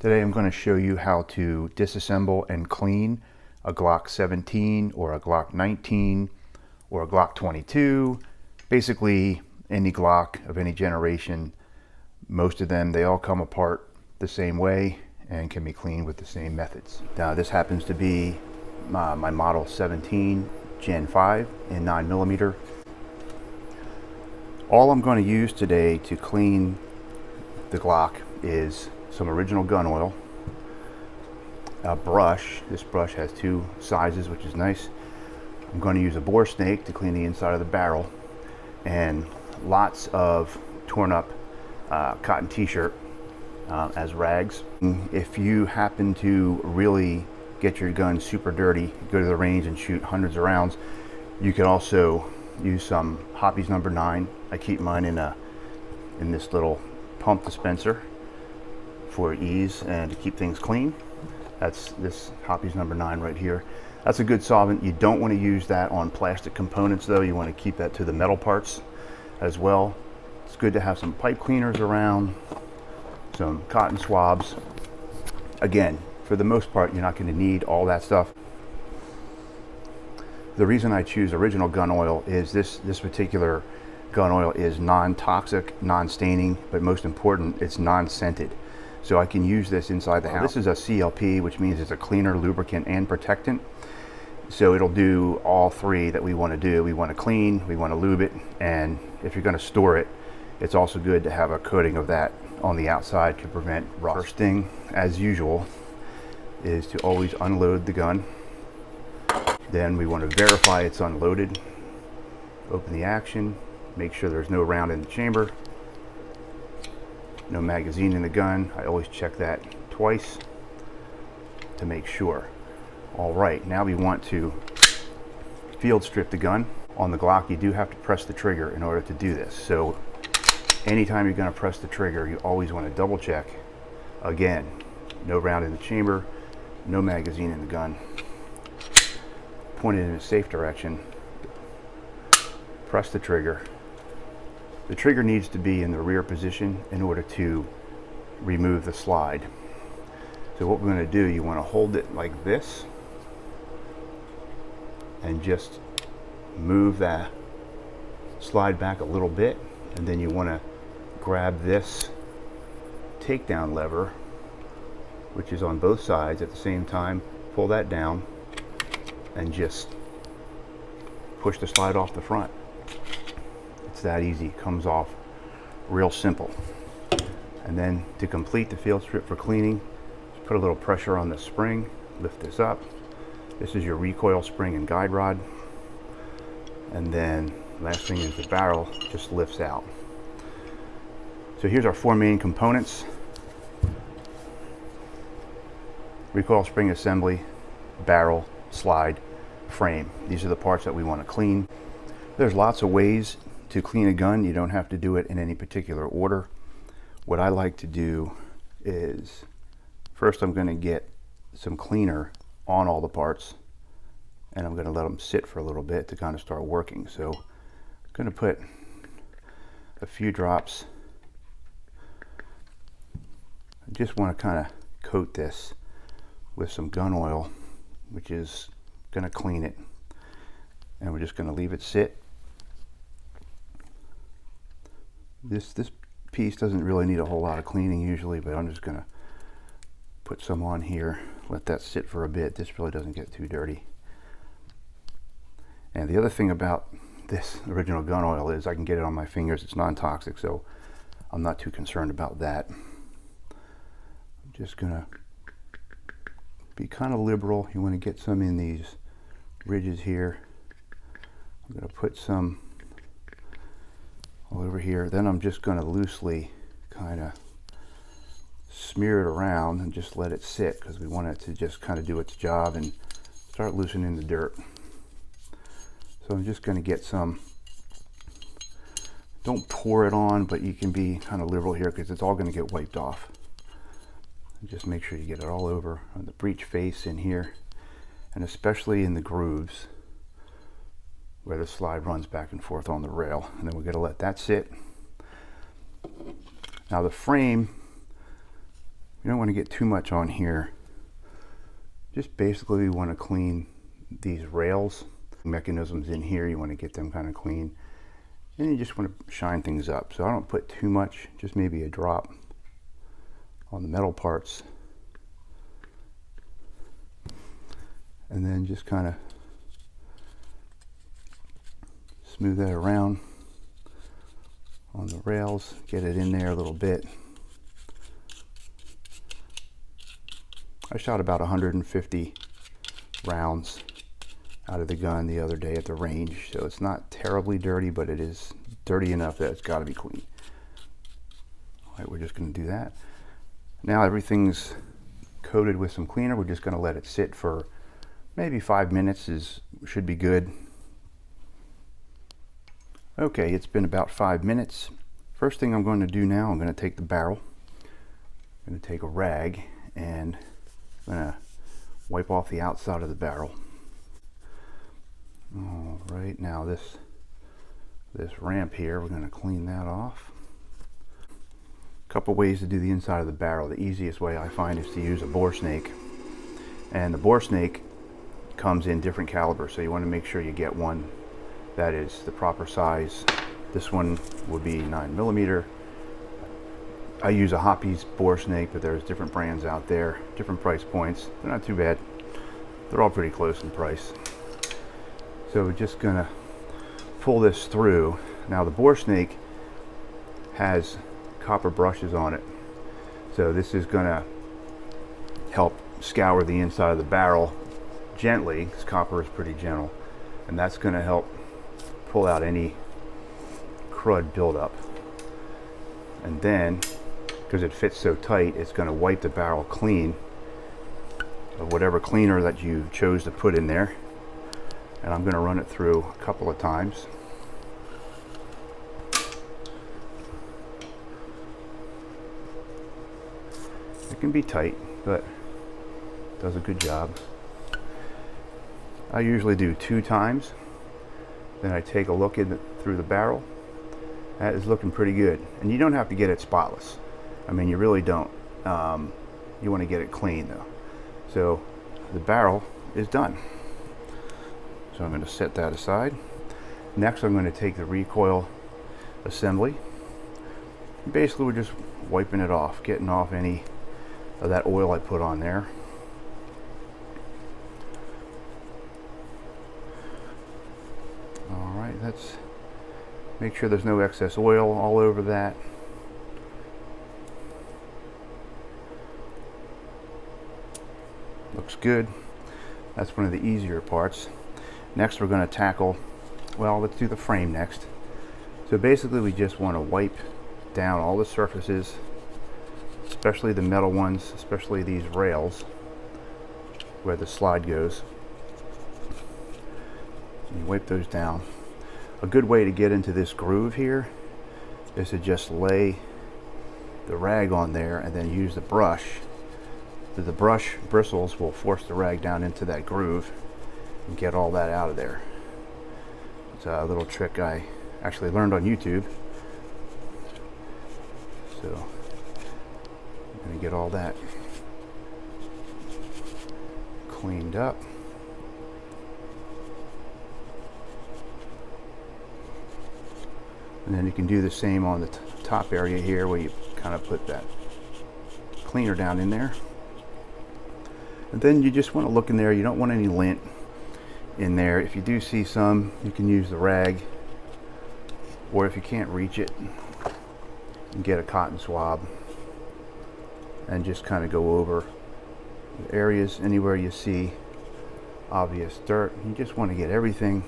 Today I'm going to show you how to disassemble and clean a Glock 17 or a Glock 19 or a Glock 22. Basically any Glock of any generation. Most of them, they all come apart the same way and can be cleaned with the same methods. Now this happens to be my model 17 Gen 5 in 9mm. All I'm going to use today to clean the Glock is some original gun oil, a brush. This brush has two sizes, which is nice. I'm going to use a Boresnake to clean the inside of the barrel, and lots of torn up cotton t-shirt as rags. If you happen to really get your gun super dirty, go to the range and shoot hundreds of rounds, you can also use some Hoppes number 9. I keep mine in this little pump dispenser for ease and to keep things clean. That's this Hoppes number 9 right here. That's a good solvent. You don't want to use that on plastic components though. You want to keep that to the metal parts as well. It's good to have some pipe cleaners around, some cotton swabs. Again, for the most part, you're not going to need all that stuff. The reason I choose original gun oil is this particular gun oil is non-toxic, non-staining, but most important, it's non-scented. So I can use this inside the house. This is a CLP, which means it's a cleaner, lubricant, and protectant. So it'll do all three that we want to do. We want to clean, we want to lube it, and if you're going to store it, it's also good to have a coating of that on the outside to prevent rust. First thing, as usual, is to always unload the gun. Then we want to verify it's unloaded. Open the action, make sure there's no round in the chamber, no magazine in the gun. I always check that twice to make sure. All right, now we want to field strip the gun. On the Glock, you do have to press the trigger in order to do this. So anytime you're going to press the trigger, you always want to double check. Again, no round in the chamber, no magazine in the gun. Point it in a safe direction. Press the trigger. The trigger needs to be in the rear position in order to remove the slide. So what we're going to do, you want to hold it like this and just move that slide back a little bit, and then you want to grab this takedown lever, which is on both sides at the same time, pull that down and just push the slide off the front. It's that easy. It comes off real simple. And then to complete the field strip for cleaning, just put a little pressure on the spring, lift this up. This is your recoil spring and guide rod. And then last thing is the barrel just lifts out. So here's our four main components: recoil spring assembly, barrel, slide, frame. These are the parts that we want to clean. There's lots of ways to clean a gun. You don't have to do it in any particular order. What I like to do is, first I'm going to get some cleaner on all the parts, and I'm going to let them sit for a little bit to kind of start working. So I'm going to put a few drops. I just want to kind of coat this with some gun oil, which is going to clean it, and we're just going to leave it sit. This piece doesn't really need a whole lot of cleaning usually, but I'm just going to put some on here, let that sit for a bit. This really doesn't get too dirty. And the other thing about this original gun oil is I can get it on my fingers. It's non-toxic, so I'm not too concerned about that. I'm just going to be kind of liberal. You want to get some in these ridges here. I'm going to put some all over here. Then I'm just going to loosely kind of smear it around and just let it sit, because we want it to just kind of do its job and start loosening the dirt. So I'm just going to get some, don't pour it on, but you can be kind of liberal here because it's all going to get wiped off. And just make sure you get it all over on the breech face in here, and especially in the grooves where the slide runs back and forth on the rail. And then we're going to let that sit. Now the frame You don't want to get too much on here. Just basically we want to clean these rails, mechanisms in here. You want to get them kind of clean. And you just want to shine things up. So I don't put too much, just maybe a drop on the metal parts. And then just kind of smooth that around on the rails, get it in there a little bit. I shot about 150 rounds out of the gun the other day at the range, so it's not terribly dirty, but it is dirty enough that it's got to be clean. All right, we're just going to do that. Now everything's coated with some cleaner. We're just going to let it sit for maybe 5 minutes, should be good. Okay, it's been about 5 minutes. First thing I'm going to do now, I'm going to take the barrel. I'm going to take a rag and I'm going to wipe off the outside of the barrel. All right, now this ramp here, we're going to clean that off. A couple ways to do the inside of the barrel. The easiest way I find is to use a Boresnake. And the Boresnake comes in different calibers, so you want to make sure you get one that is the proper size. This one would be 9mm. I use a Hoppes Boresnake, but there's different brands out there, different price points. They're not too bad. They're all pretty close in price. So we're just gonna pull this through. Now the Boresnake has copper brushes on it, so this is gonna help scour the inside of the barrel gently, because copper is pretty gentle, and that's gonna help pull out any crud buildup. And then, because it fits so tight, it's going to wipe the barrel clean of whatever cleaner that you chose to put in there. And I'm going to run it through a couple of times. It can be tight, but it does a good job. I usually do 2 times. Then I take a look through the barrel. That is looking pretty good. And you don't have to get it spotless. I mean, you really don't. You want to get it clean though. So the barrel is done. So I'm going to set that aside. Next, I'm going to take the recoil assembly. Basically, we're just wiping it off, getting off any of that oil I put on there. All right, let's make sure there's no excess oil all over that. Looks good. That's one of the easier parts. Next, we're going to tackle, well, let's do the frame next. So basically, we just want to wipe down all the surfaces, especially the metal ones, especially these rails where the slide goes. You wipe those down. A good way to get into this groove here is to just lay the rag on there and then use the brush. The brush bristles will force the rag down into that groove and get all that out of there. It's a little trick I actually learned on YouTube. So I'm going to get all that cleaned up. And then you can do the same on the top area here where you kind of put that cleaner down in there. And then you just want to look in there. You don't want any lint in there. If you do see some, you can use the rag, or if you can't reach it, you can get a cotton swab and just kind of go over the areas anywhere you see obvious dirt. You just want to get everything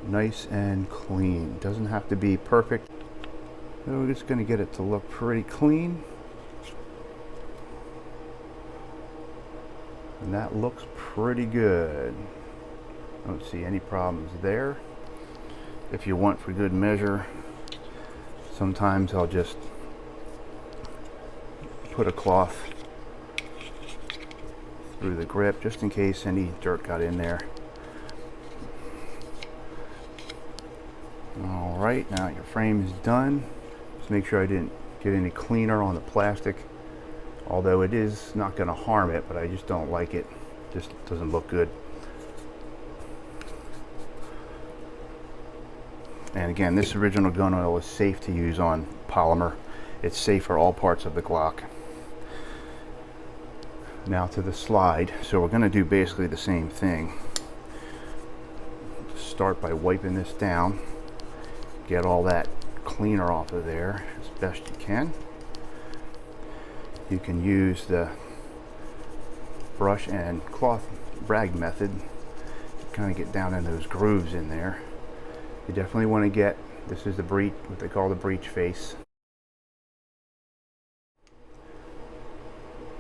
nice and clean. Doesn't have to be perfect. So we're just going to get it to look pretty clean. And that looks pretty good. Don't see any problems there. If you want for good measure, sometimes I'll just put a cloth through the grip just in case any dirt got in there. All right, now your frame is done. Just make sure I didn't get any cleaner on the plastic, although it is not going to harm it, but I just don't like it. Just doesn't look good. And again, this original gun oil is safe to use on polymer. It's safe for all parts of the Glock. Now to the slide. So we're going to do basically the same thing. Start by wiping this down. Get all that cleaner off of there as best you can. You can use the brush and cloth rag method to kind of get down in those grooves in there. You definitely want to get, this is the breech, what they call the breech face.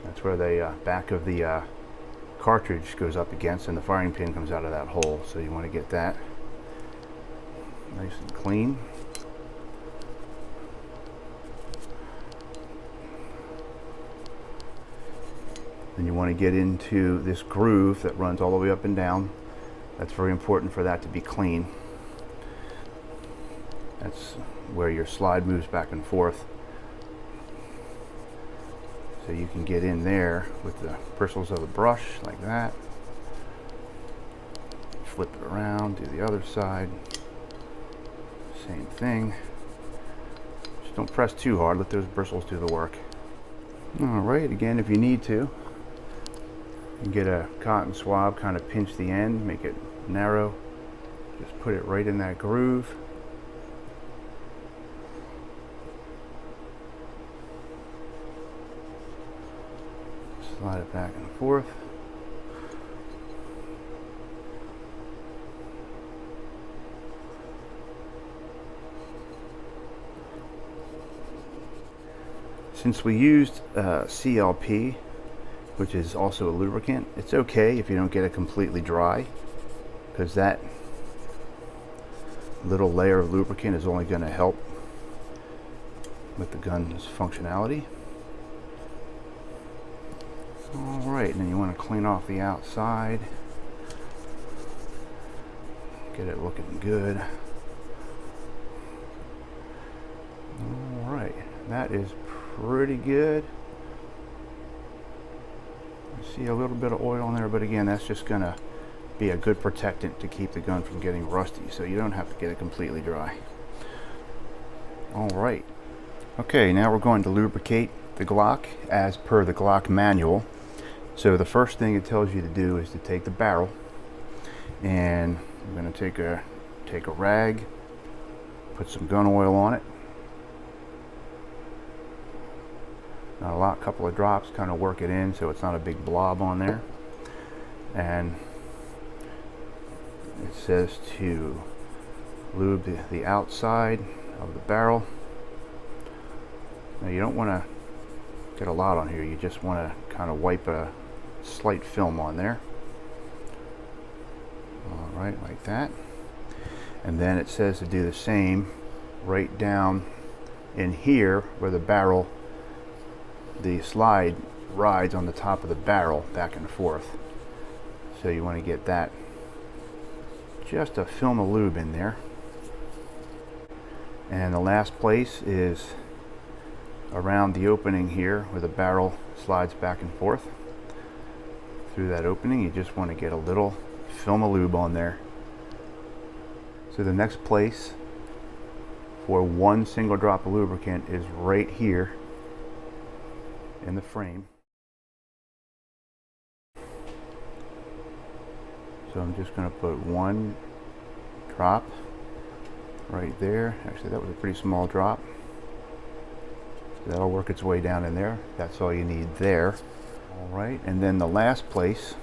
That's where the back of the cartridge goes up against, and the firing pin comes out of that hole. So you want to get that nice and clean. Then you want to get into this groove that runs all the way up and down. That's very important for that to be clean. That's where your slide moves back and forth. So you can get in there with the bristles of the brush like that. Flip it around, do the other side. Same thing. Just don't press too hard, let those bristles do the work. Alright, again, if you need to, you can get a cotton swab, kind of pinch the end, make it narrow. Just put it right in that groove. Slide it back and forth. Since we used CLP, which is also a lubricant, it's okay if you don't get it completely dry, because that little layer of lubricant is only going to help with the gun's functionality. Alright, and then you want to clean off the outside. Get it looking good. Alright, that is pretty good. I see a little bit of oil in there, but again, that's just going to be a good protectant to keep the gun from getting rusty, so you don't have to get it completely dry. Alright. Okay, now we're going to lubricate the Glock as per the Glock manual. So the first thing it tells you to do is to take the barrel, and I'm going to take a rag, put some gun oil on it. Not a lot, couple of drops, kind of work it in so it's not a big blob on there. And it says to lube the outside of the barrel. Now you don't want to get a lot on here, you just want to kind of wipe a slight film on there. Alright, like that. And then it says to do the same right down in here where the barrel, the slide rides on the top of the barrel back and forth. So you want to get that, just a film of lube in there. And the last place is around the opening here where the barrel slides back and forth. Through that opening, you just want to get a little film of lube on there. So the next place for one single drop of lubricant is right here in the frame. So I'm just going to put one drop right there. Actually, that was a pretty small drop. So that'll work its way down in there. That's all you need there. All right, and then the last place,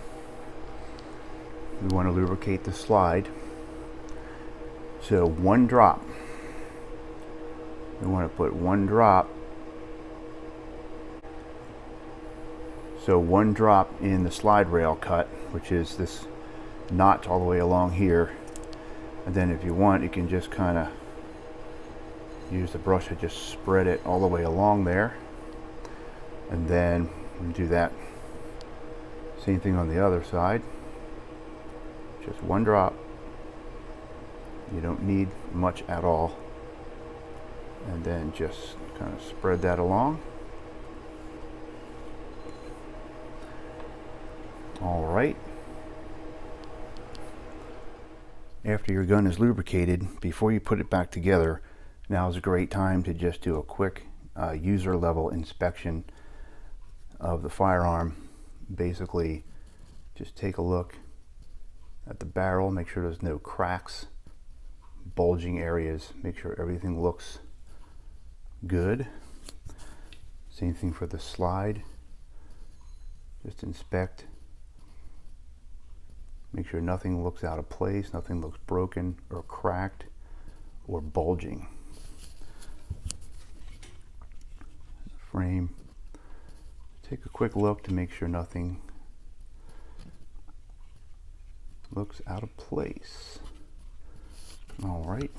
we want to lubricate the slide. So one drop. We want to put one drop. So one drop in the slide rail cut, which is this notch all the way along here. And then if you want, you can just kind of use the brush to just spread it all the way along there. And then do that same thing on the other side. Just one drop. You don't need much at all. and then just kind of spread that along. All right. After your gun is lubricated, before you put it back together, now is a great time to just do a quick user level inspection of the firearm. Basically, just take a look at the barrel, make sure there's no cracks, bulging areas, make sure everything looks good. Same thing for the slide. Just inspect. Make sure nothing looks out of place, nothing looks broken or cracked or bulging. Frame. Take a quick look to make sure nothing looks out of place. All right.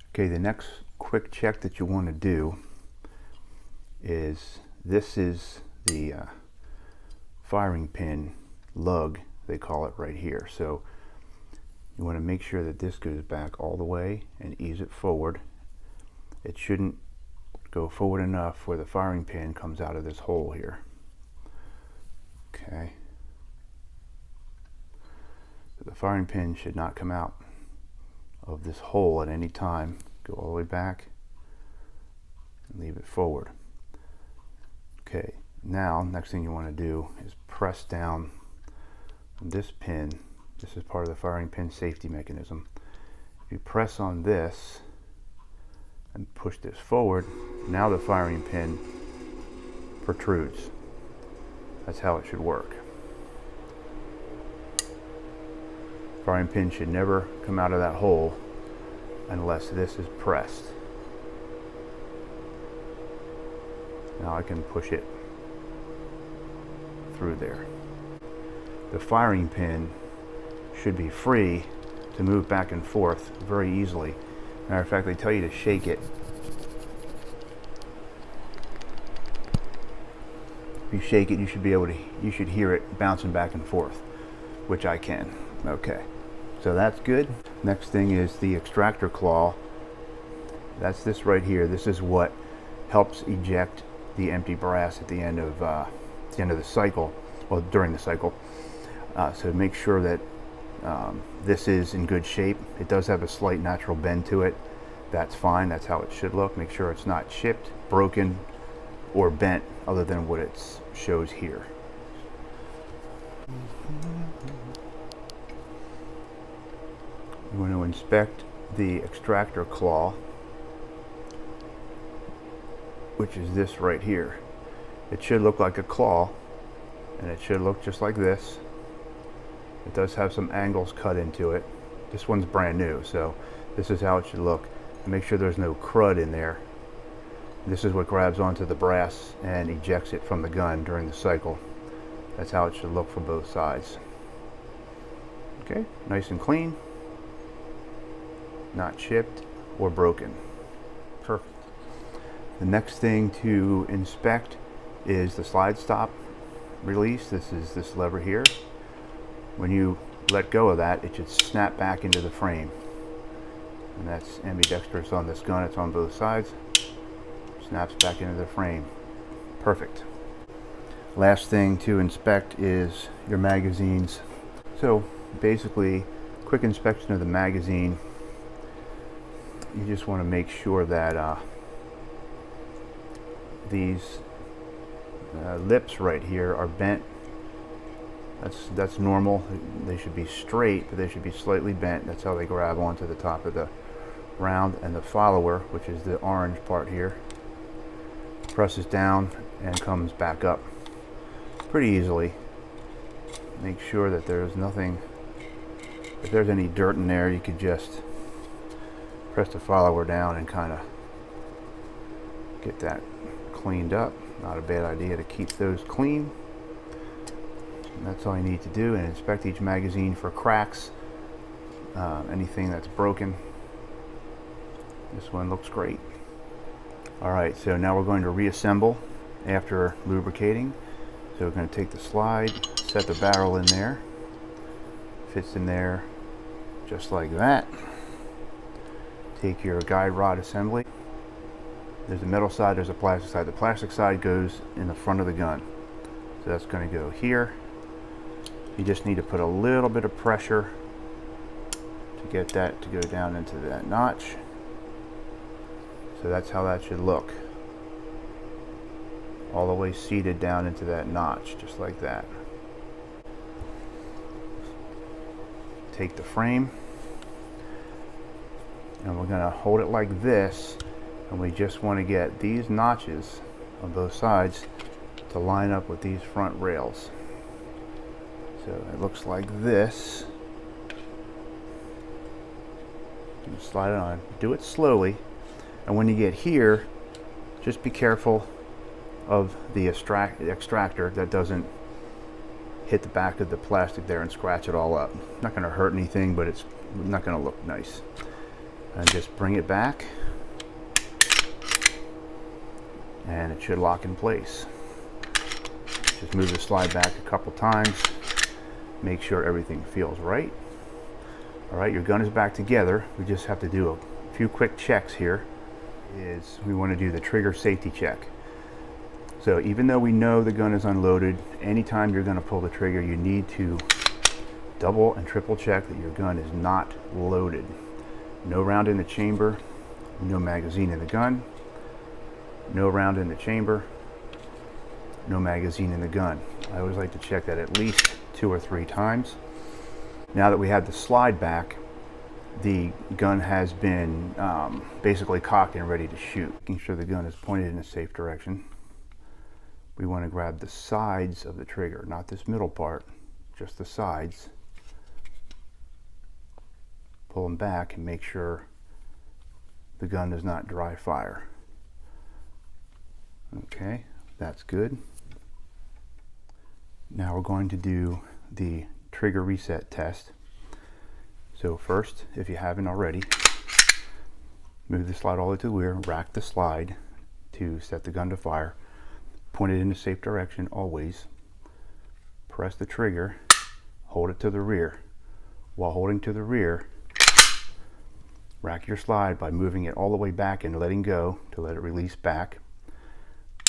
Okay, the next quick check that you want to do is, this is the firing pin lug, they call it right here. So you want to make sure that this goes back all the way and ease it forward. It shouldn't go forward enough where the firing pin comes out of this hole here. Okay. So the firing pin should not come out of this hole at any time. Go all the way back and leave it forward. Okay, now next thing you want to do is press down this pin. This is part of the firing pin safety mechanism. If you press on this and push this forward, now the firing pin protrudes. That's how it should work. Firing pin should never come out of that hole unless this is pressed. Now I can push it through there. The firing pin should be free to move back and forth very easily. Matter of fact, they tell you to shake it. If you shake it, you should be able to, you should hear it bouncing back and forth, which I can. Okay, so that's good. Next thing is the extractor claw. That's this right here. This is what helps eject the empty brass at the end of the cycle, well, during the cycle. So make sure that this is in good shape. It does have a slight natural bend to it. That's fine. That's how it should look. Make sure it's not chipped, broken, or bent other than what it shows here. You want to inspect the extractor claw, which is this right here. It should look like a claw, and it should look just like this. It does have some angles cut into it. This one's brand new, so this is how it should look. And make sure there's no crud in there. This is what grabs onto the brass and ejects it from the gun during the cycle. That's how it should look for both sides. Okay, nice and clean. Not chipped or broken. Perfect. The next thing to inspect is the slide stop release. This is this lever here. When you let go of that, it should snap back into the frame. And that's ambidextrous on this gun. It's on both sides. Snaps back into the frame. Perfect. Last thing to inspect is your magazines. So basically, quick inspection of the magazine. You just want to make sure that these lips right here are bent. That's normal. They should be straight, but they should be slightly bent. That's how they grab onto the top of the round. And the follower, which is the orange part here, presses down and comes back up pretty easily. Make sure that there's nothing, if there's any dirt in there, you could just press the follower down and kind of get that cleaned up. Not a bad idea to keep those clean. And that's all you need to do, and inspect each magazine for cracks, anything that's broken. This one looks great. Alright, so now we're going to reassemble after lubricating. So we're going to take the slide, set the barrel in there. Fits in there just like that. Take your guide rod assembly. There's a metal side, there's a plastic side. The plastic side goes in the front of the gun. So that's going to go here. You just need to put a little bit of pressure to get that to go down into that notch. So that's how that should look. All the way seated down into that notch, just like that. Take the frame, and we're going to hold it like this, and we just want to get these notches on both sides to line up with these front rails. So it looks like this. You slide it on. Do it slowly, and when you get here, just be careful of the extractor that doesn't hit the back of the plastic there and scratch it all up. Not going to hurt anything, but it's not going to look nice. And just bring it back, and it should lock in place. Just move the slide back a couple times. Make sure everything feels right. All right, your gun is back together. We just have to do a few quick checks here. We want to do the trigger safety check. So even though we know the gun is unloaded, anytime you're going to pull the trigger, you need to double and triple check that your gun is not loaded. No round in the chamber, no magazine in the gun, no round in the chamber, no magazine in the gun. I always like to check that at least 2 or 3 times. Now that we have the slide back, the gun has been basically cocked and ready to shoot. Making sure the gun is pointed in a safe direction. We want to grab the sides of the trigger, not this middle part, just the sides. Pull them back and make sure the gun does not dry fire. Okay, that's good. Now we're going to do the trigger reset test. So first, if you haven't already, move the slide all the way to the rear, rack the slide to set the gun to fire. Point it in a safe direction always. Press the trigger, hold it to the rear. While holding to the rear, rack your slide by moving it all the way back and letting go to let it release back.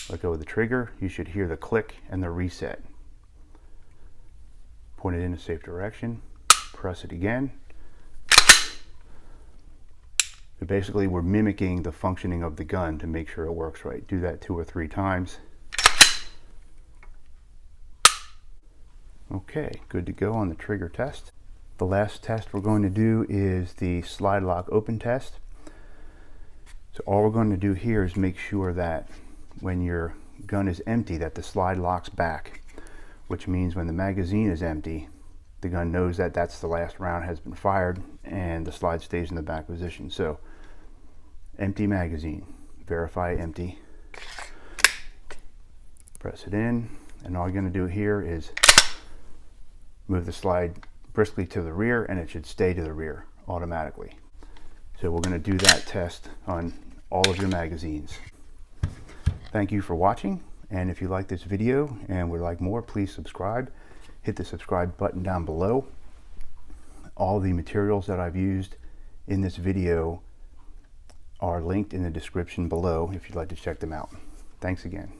Let go of the trigger. You should hear the click and the reset. Point it in a safe direction. Press it again. So basically we're mimicking the functioning of the gun to make sure it works right. Do that 2 or 3 times. Okay, good to go on the trigger test. The last test we're going to do is the slide lock open test. So all we're going to do here is make sure that when your gun is empty that the slide locks back, which means when the magazine is empty, the gun knows that that's the last round has been fired and the slide stays in the back position. So empty magazine, verify empty, press it in, and all you're going to do here is move the slide briskly to the rear and it should stay to the rear automatically. So we're going to do that test on all of your magazines. Thank you for watching, and if you like this video and would like more, please subscribe. Hit the subscribe button down below. All the materials that I've used in this video are linked in the description below if you'd like to check them out. Thanks again.